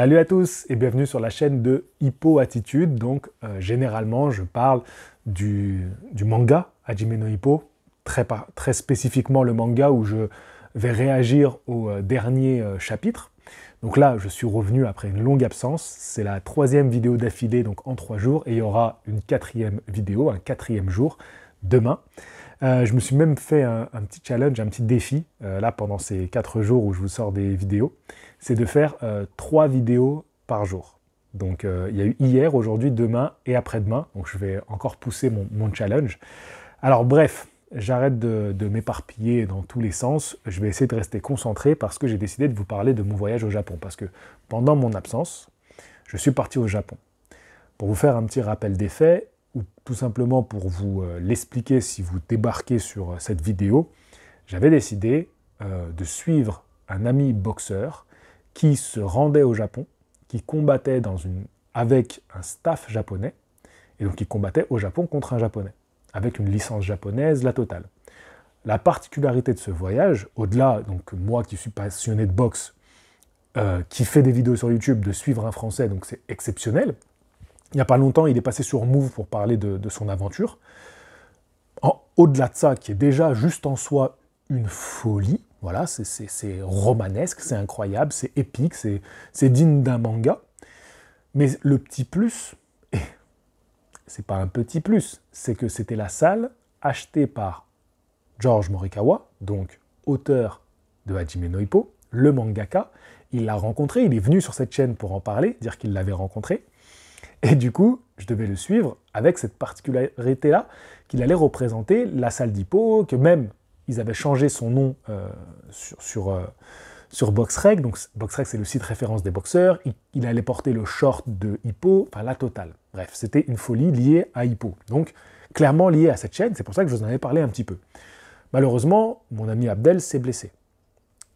Salut à tous et bienvenue sur la chaîne de Hippo Attitude. Donc généralement je parle du manga Hajime no Ippo, très spécifiquement le manga où je vais réagir au dernier chapitre. Donc là je suis revenu après une longue absence, c'est la 3e vidéo d'affilée donc en 3 jours et il y aura une 4e vidéo, un 4e jour demain. Je me suis même fait un petit challenge, un petit défi, là pendant ces 4 jours où je vous sors des vidéos, c'est de faire 3 vidéos par jour. Donc il y a eu hier, aujourd'hui, demain et après-demain, donc je vais encore pousser mon challenge. Alors bref, j'arrête de m'éparpiller dans tous les sens, je vais essayer de rester concentré parce que j'ai décidé de vous parler de mon voyage au Japon, parce que pendant mon absence, je suis parti au Japon. Pour vous faire un petit rappel des faits, ou tout simplement pour vous l'expliquer si vous débarquez sur cette vidéo, j'avais décidé de suivre un ami boxeur qui se rendait au Japon, qui combattait avec un staff japonais, et donc qui combattait au Japon contre un japonais, avec une licence japonaise, la totale. La particularité de ce voyage, au-delà, donc moi qui suis passionné de boxe, qui fait des vidéos sur YouTube, de suivre un Français, donc c'est exceptionnel. Il n'y a pas longtemps, il est passé sur Move pour parler de son aventure. Au-delà de ça, qui est déjà juste en soi une folie, voilà, c'est romanesque, c'est incroyable, c'est épique, c'est digne d'un manga. Mais le petit plus, et c'est pas un petit plus, c'est que c'était la salle achetée par George Morikawa, donc auteur de Hajime no Ippo, le mangaka. Il l'a rencontré, il est venu sur cette chaîne pour en parler, dire qu'il l'avait rencontré. Et du coup, je devais le suivre avec cette particularité-là, qu'il allait représenter la salle d'Hippo, que même ils avaient changé son nom sur BoxRec. Donc BoxRec, c'est le site référence des boxeurs. Il allait porter le short de Hippo, enfin la totale. Bref, c'était une folie liée à Hippo. Donc clairement liée à cette chaîne, c'est pour ça que je vous en avais parlé un petit peu. Malheureusement, mon ami Abdel s'est blessé.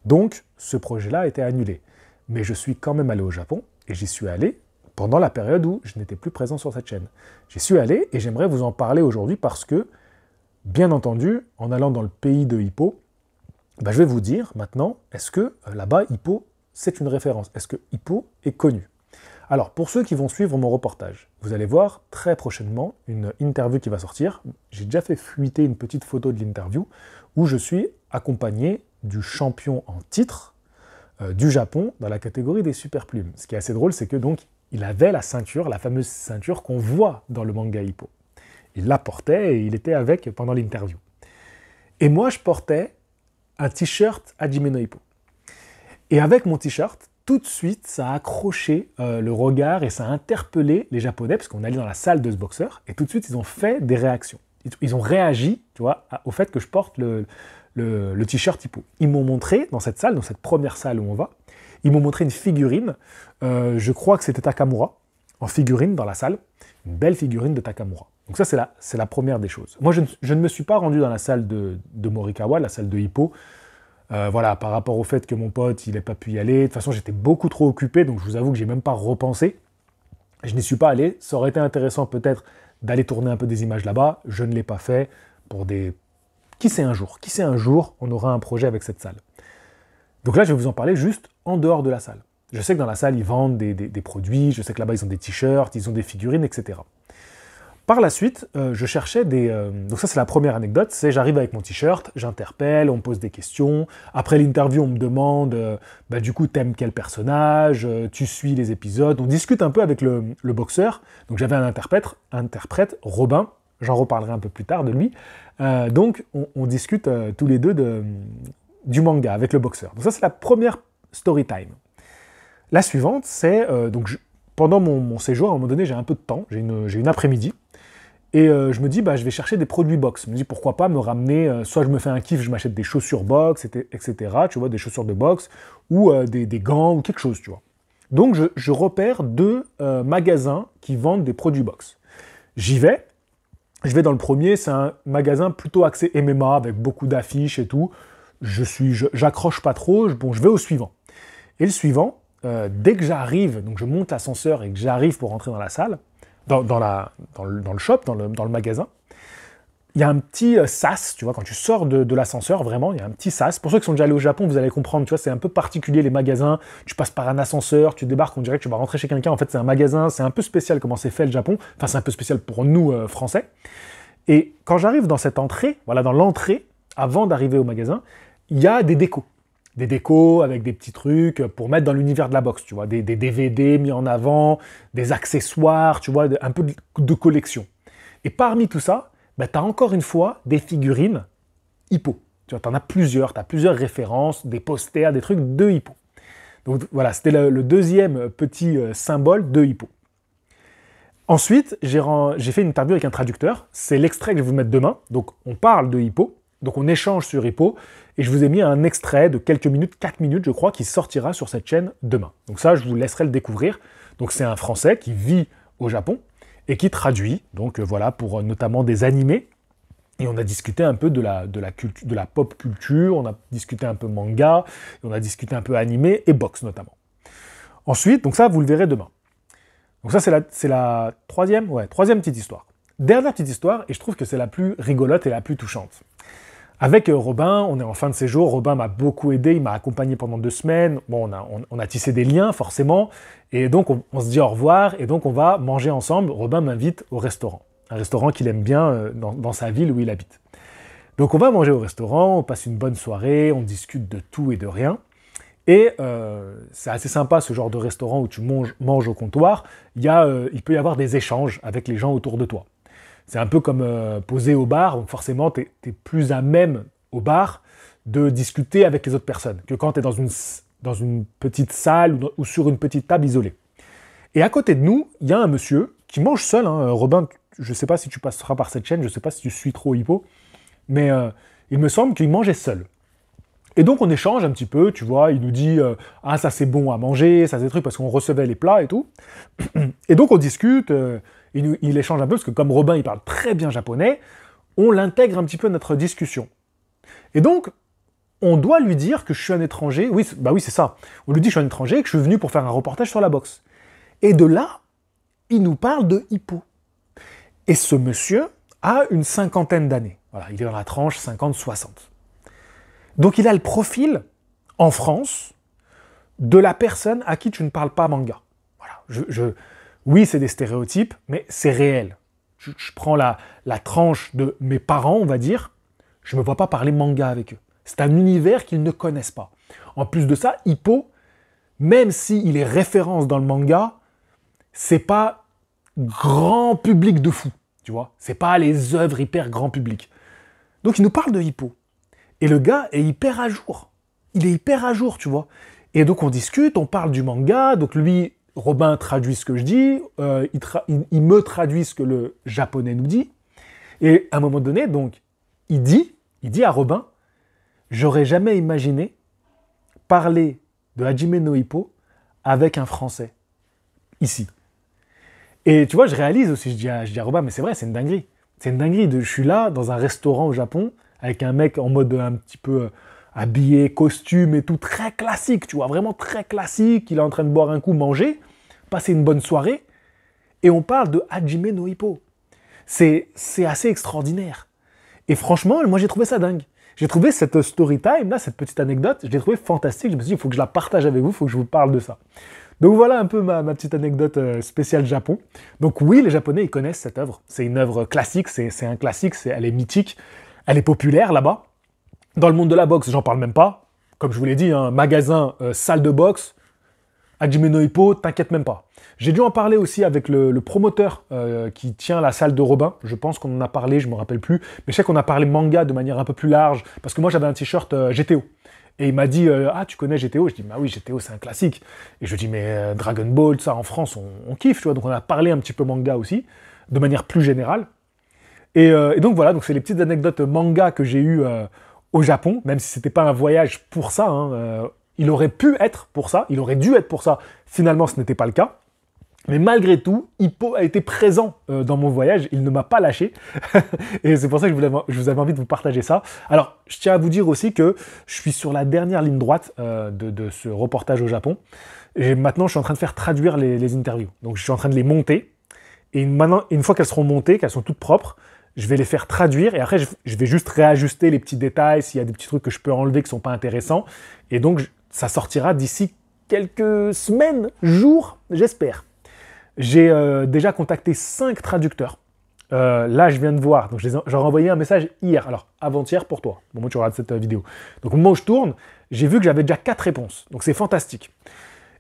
Donc ce projet-là a été annulé. Mais je suis quand même allé au Japon, et j'y suis allé pendant la période où je n'étais plus présent sur cette chaîne. J'y suis allé et j'aimerais vous en parler aujourd'hui parce que, bien entendu, en allant dans le pays de Hippo, je vais vous dire maintenant, est-ce que là-bas, Hippo, c'est une référence? Est-ce que Hippo est connu? Alors, pour ceux qui vont suivre mon reportage, vous allez voir très prochainement une interview qui va sortir. J'ai déjà fait fuiter une petite photo de l'interview où je suis accompagné du champion en titre du Japon dans la catégorie des super plumes. Ce qui est assez drôle, c'est que donc il avait la ceinture, la fameuse ceinture qu'on voit dans le manga Hippo. Il la portait et il était avec pendant l'interview. Et moi, je portais un t-shirt Hajime no Ippo. Et avec mon t-shirt, tout de suite, ça a accroché le regard et ça a interpellé les Japonais, parce qu'on allait dans la salle de ce boxeur, et tout de suite, ils ont fait des réactions. Ils ont réagi, tu vois, au fait que je porte le t-shirt Hippo. Ils m'ont montré, dans cette salle, dans cette première salle où on va, ils m'ont montré une figurine, je crois que c'était Takamura, en figurine dans la salle, une belle figurine de Takamura. Donc ça, c'est la première des choses. Moi, je ne me suis pas rendu dans la salle de Morikawa, la salle de Hippo, voilà, par rapport au fait que mon pote, il n'ait pas pu y aller. De toute façon, j'étais beaucoup trop occupé, donc je vous avoue que j'ai même pas repensé. Je n'y suis pas allé. Ça aurait été intéressant peut-être d'aller tourner un peu des images là-bas. Je ne l'ai pas fait pour des... Qui sait un jour, on aura un projet avec cette salle. Donc là, je vais vous en parler juste en dehors de la salle. Je sais que dans la salle, ils vendent des produits, je sais que là-bas, ils ont des t-shirts, ils ont des figurines, etc. Par la suite, je cherchais des... Donc ça, c'est la première anecdote, c'est j'arrive avec mon t-shirt, j'interpelle, on me pose des questions. Après l'interview, on me demande, du coup, t'aimes quel personnage, tu suis les épisodes. On discute un peu avec le boxeur. Donc j'avais un interprète, Robin, j'en reparlerai un peu plus tard de lui. Donc on discute tous les deux du manga avec le boxeur. Donc ça, c'est la première story time. La suivante, c'est... pendant mon séjour, à un moment donné, j'ai un peu de temps, j'ai une après-midi, et je me dis, je vais chercher des produits box. Je me dis, pourquoi pas me ramener, soit je me fais un kiff, je m'achète des chaussures box, etc., tu vois, des chaussures de boxe, ou des gants, ou quelque chose, tu vois. Donc je repère 2 magasins qui vendent des produits box. J'y vais, je vais dans le premier, c'est un magasin plutôt axé MMA, avec beaucoup d'affiches et tout. J'accroche pas trop, je vais au suivant. Et le suivant, dès que j'arrive, donc je monte l'ascenseur et que j'arrive pour rentrer dans la salle, dans le shop, dans le magasin, il y a un petit sas, tu vois, quand tu sors de l'ascenseur, vraiment, il y a un petit sas. Pour ceux qui sont déjà allés au Japon, vous allez comprendre, tu vois, c'est un peu particulier les magasins. Tu passes par un ascenseur, tu débarques, on dirait que tu vas rentrer chez quelqu'un. En fait, c'est un magasin, c'est un peu spécial comment c'est fait le Japon. Enfin, c'est un peu spécial pour nous, Français. Et quand j'arrive dans cette entrée, voilà, dans l'entrée, avant d'arriver au magasin, il y a des décos. Des décos avec des petits trucs pour mettre dans l'univers de la boxe, tu vois, des DVD mis en avant, des accessoires, tu vois, un peu de collection. Et parmi tout ça, bah, tu as encore une fois des figurines Hippo. Tu vois, tu en as plusieurs, tu as plusieurs références, des posters, des trucs de Hippo. Donc voilà, c'était le deuxième petit symbole de Hippo. Ensuite, j'ai fait une interview avec un traducteur. C'est l'extrait que je vais vous mettre demain. Donc, on parle de Hippo. Donc, on échange sur Hippo. Et je vous ai mis un extrait de quelques minutes, 4 minutes, je crois, qui sortira sur cette chaîne demain. Donc ça, je vous laisserai le découvrir. Donc, c'est un Français qui vit au Japon et qui traduit. Donc, voilà, pour notamment des animés. Et on a discuté un peu de la pop culture. On a discuté un peu manga. On a discuté un peu animé et boxe, notamment. Ensuite, donc ça, vous le verrez demain. Donc ça, c'est la troisième petite histoire. Dernière petite histoire, et je trouve que c'est la plus rigolote et la plus touchante. Avec Robin, on est en fin de séjour, Robin m'a beaucoup aidé, il m'a accompagné pendant 2 semaines, bon, on a tissé des liens, forcément, et donc on se dit au revoir, et donc on va manger ensemble. Robin m'invite au restaurant, un restaurant qu'il aime bien dans sa ville où il habite. Donc on va manger au restaurant, on passe une bonne soirée, on discute de tout et de rien. Et c'est assez sympa ce genre de restaurant où tu manges au comptoir. Il peut y avoir des échanges avec les gens autour de toi. C'est un peu comme poser au bar, donc forcément tu es plus à même au bar de discuter avec les autres personnes que quand tu es dans une petite salle ou sur une petite table isolée. Et à côté de nous, il y a un monsieur qui mange seul. Hein. Robin, je ne sais pas si tu passeras par cette chaîne, je ne sais pas si tu suis trop Hippo, mais il me semble qu'il mangeait seul. Et donc on échange un petit peu, tu vois, il nous dit « Ah, ça c'est bon à manger, ça c'est des trucs » parce qu'on recevait les plats et tout. Et donc on discute, il échange un peu, parce que comme Robin il parle très bien japonais, on l'intègre un petit peu à notre discussion. Et donc, on doit lui dire que je suis un étranger, oui c'est ça, on lui dit que je suis un étranger et que je suis venu pour faire un reportage sur la boxe. Et de là, il nous parle de Hippo. Et ce monsieur a une 50aine d'années. Voilà, il est dans la tranche 50-60. Donc il a le profil, en France, de la personne à qui tu ne parles pas manga. Voilà. Oui, c'est des stéréotypes, mais c'est réel. Je prends la tranche de mes parents, on va dire, je ne me vois pas parler manga avec eux. C'est un univers qu'ils ne connaissent pas. En plus de ça, Hippo, même s'il est référence dans le manga, c'est pas grand public de fou, tu vois. C'est pas les œuvres hyper grand public. Donc il nous parle de Hippo. Et le gars est hyper à jour. Il est hyper à jour, tu vois. Et donc on discute, on parle du manga, donc lui, Robin traduit ce que je dis, il me traduit ce que le japonais nous dit, et à un moment donné, donc, il dit à Robin, j'aurais jamais imaginé parler de Hajime no Ippo avec un Français, ici. Et tu vois, je réalise aussi, je dis à Robin, mais c'est vrai, c'est une dinguerie. C'est une dinguerie, je suis là, dans un restaurant au Japon, avec un mec en mode un petit peu habillé, costume et tout, très classique, tu vois, vraiment très classique, il est en train de boire un coup, manger, passer une bonne soirée, et on parle de Hajime no Ippo. C'est assez extraordinaire. Et franchement, moi j'ai trouvé ça dingue. J'ai trouvé cette story time, là, cette petite anecdote, je l'ai trouvée fantastique, je me suis dit, il faut que je la partage avec vous, il faut que je vous parle de ça. Donc voilà un peu ma petite anecdote spéciale Japon. Donc oui, les Japonais, ils connaissent cette œuvre. C'est une œuvre classique, c'est un classique, elle est mythique, elle est populaire là-bas. Dans le monde de la boxe, j'en parle même pas. Comme je vous l'ai dit, un magasin, salle de boxe, Hajime no Ippo, t'inquiète même pas. J'ai dû en parler aussi avec le promoteur qui tient la salle de Robin. Je pense qu'on en a parlé, je me rappelle plus. Mais je sais qu'on a parlé manga de manière un peu plus large. Parce que moi, j'avais un t-shirt GTO. Et il m'a dit ah, tu connais GTO? Je dis bah oui, GTO c'est un classique. Et je dis mais Dragon Ball, ça en France on kiffe, tu vois. Donc on a parlé un petit peu manga aussi, de manière plus générale. Et donc voilà, donc c'est les petites anecdotes manga que j'ai eues au Japon, même si c'était pas un voyage pour ça. Hein, il aurait pu être pour ça, il aurait dû être pour ça. Finalement, ce n'était pas le cas. Mais malgré tout, Hippo a été présent dans mon voyage, il ne m'a pas lâché. Et c'est pour ça que je vous avais envie de vous partager ça. Alors, je tiens à vous dire aussi que je suis sur la dernière ligne droite de ce reportage au Japon. Et maintenant, je suis en train de faire traduire les interviews. Donc, je suis en train de les monter. Et maintenant, une fois qu'elles seront montées, qu'elles sont toutes propres, je vais les faire traduire et après, je vais juste réajuster les petits détails, s'il y a des petits trucs que je peux enlever qui ne sont pas intéressants. Et donc, ça sortira d'ici quelques semaines, jours, j'espère. J'ai déjà contacté 5 traducteurs. Là, je viens de voir, donc j'aurais envoyé un message hier, alors avant-hier pour toi, au moment où tu regardes cette vidéo. Donc au moment où je tourne, j'ai vu que j'avais déjà 4 réponses, donc c'est fantastique.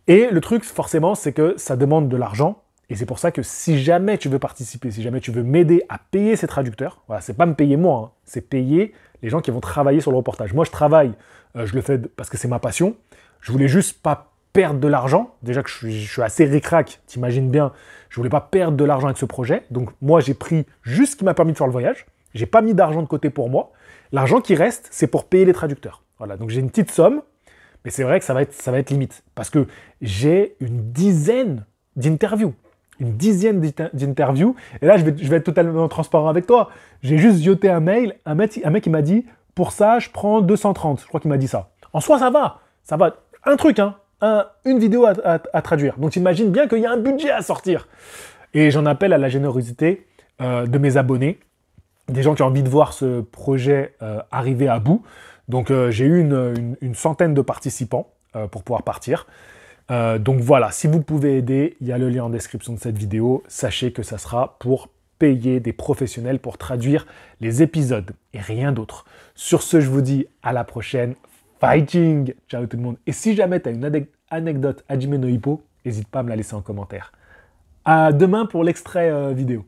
Et le truc, forcément, c'est que ça demande de l'argent, et c'est pour ça que si jamais tu veux participer, si jamais tu veux m'aider à payer ces traducteurs, voilà, c'est pas me payer moi, hein, c'est payer les gens qui vont travailler sur le reportage. Moi, je travaille, je le fais parce que c'est ma passion, je voulais juste pas perdre de l'argent, déjà que je suis assez ric-rac, t'imagines bien, je voulais pas perdre de l'argent avec ce projet, donc moi j'ai pris juste ce qui m'a permis de faire le voyage, j'ai pas mis d'argent de côté pour moi, l'argent qui reste, c'est pour payer les traducteurs. Voilà, donc j'ai une petite somme, mais c'est vrai que ça va être limite, parce que j'ai une dizaine d'interviews, et là je vais être totalement transparent avec toi, j'ai juste jeté un mail, un mec qui m'a dit, pour ça je prends 230, je crois qu'il m'a dit ça. En soi ça va, un truc hein, une vidéo à traduire. Donc t'imagines bien qu'il y a un budget à sortir. Et j'en appelle à la générosité de mes abonnés, des gens qui ont envie de voir ce projet arriver à bout. Donc j'ai eu une centaine de participants pour pouvoir partir. Donc voilà, si vous pouvez aider, il y a le lien en description de cette vidéo. Sachez que ça sera pour payer des professionnels pour traduire les épisodes et rien d'autre. Sur ce, je vous dis à la prochaine. Fighting! Ciao tout le monde. Et si jamais tu as une anecdote Hajime no Ippo, n'hésite pas à me la laisser en commentaire. À demain pour l'extrait vidéo.